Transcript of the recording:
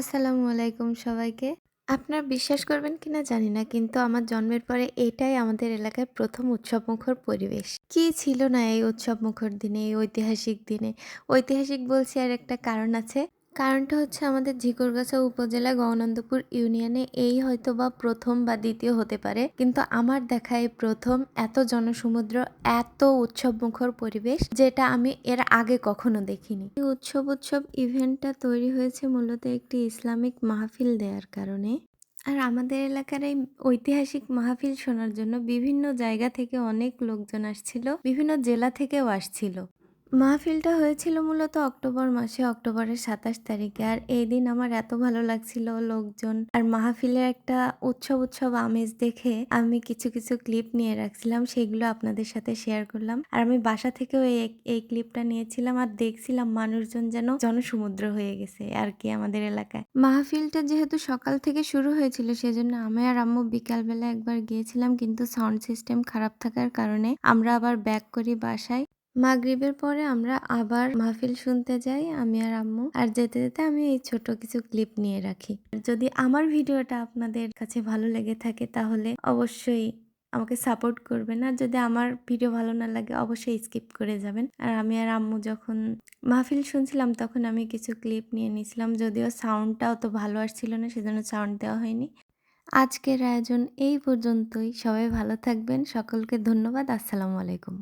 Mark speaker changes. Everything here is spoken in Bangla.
Speaker 1: আসসালামু আলাইকুম সবাইকে। আপনারা বিশ্বাস করবেন কিনা জানি না, কিন্তু আমার জন্মের পরে এটাই আমাদের এলাকায় ১ম উৎসবমুখর পরিবেশ। কি ছিল না এই উৎসবমুখর দিনে, এই ঐতিহাসিক দিনে? ঐতিহাসিক বলছি আর একটা কারণ আছে। কারণটা হচ্ছে আমাদের ঝিকরগাছা উপজেলা গঙ্গানন্দপুর ইউনিয়নে এই হয়তোবা ১ম বা ২য় হতে পারে। কিন্তু আমার দেখা এই ১ম এত জনসমুদ্র, এত উৎসবমুখর পরিবেশ যেটা আমি এর আগে কখনো দেখিনি। এই উৎসব ইভেন্টটা তৈরি হয়েছে মূলত একটি ইসলামিক মাহফিল দেওয়ার কারণে। আর আমাদের এলাকার এই ঐতিহাসিক মাহফিল শোনার জন্য বিভিন্ন জায়গা থেকে অনেক লোকজন আসছিল, বিভিন্ন জেলা থেকেও আসছিল। মাহফিলটা হয়েছিল মূলত অক্টোবর মাসে, অক্টোবরের ২৭ তারিখে। আর এই দিন আমার এত ভালো লাগছিল, লোকজন আর মাহফিলের একটা উৎসব আমেজ দেখে আমি কিছু ক্লিপ নিয়ে রাখছিলাম, সেগুলো আপনাদের সাথে শেয়ার করলাম। আর আমি বাসা থেকেও এই ক্লিপটা নিয়েছিলাম আর দেখছিলাম মানুষজন যেন জনসমুদ্র হয়ে গেছে আর কি আমাদের এলাকায়। মাহফিলটা যেহেতু সকাল থেকে শুরু হয়েছিল, সেজন্য আমি আর আম্মু বিকালবেলা একবার গিয়েছিলাম, কিন্তু সাউন্ড সিস্টেম খারাপ থাকার কারণে আমরা আবার ব্যাক করি বাসায়। মাগরিবের পরে আমরা আবার মাহফিল শুনতে যাই আমি আর আম্মু। আর যেতে আমি এই ছোট কিছু ক্লিপ নিয়ে রাখি। যদি আমার ভিডিওটা আপনাদের কাছে ভালো লেগে থাকে তাহলে অবশ্যই আমাকে সাপোর্ট করবেন। আর যদি আমার ভিডিও ভালো না লাগে অবশ্যই স্কিপ করে যাবেন। আর আমি আর আম্মু যখন মাহফিল শুনছিলাম তখন আমি কিছু ক্লিপ নিয়ে নিয়েছিলাম, যদিও সাউন্ডটা অত ভালো আসছিল না, সেজন্য সাউন্ড দেওয়া হয়নি। আজকের আয়োজন এই পর্যন্তই। সবাই ভালো থাকবেন। সকলকে ধন্যবাদ। আসসালামু আলাইকুম।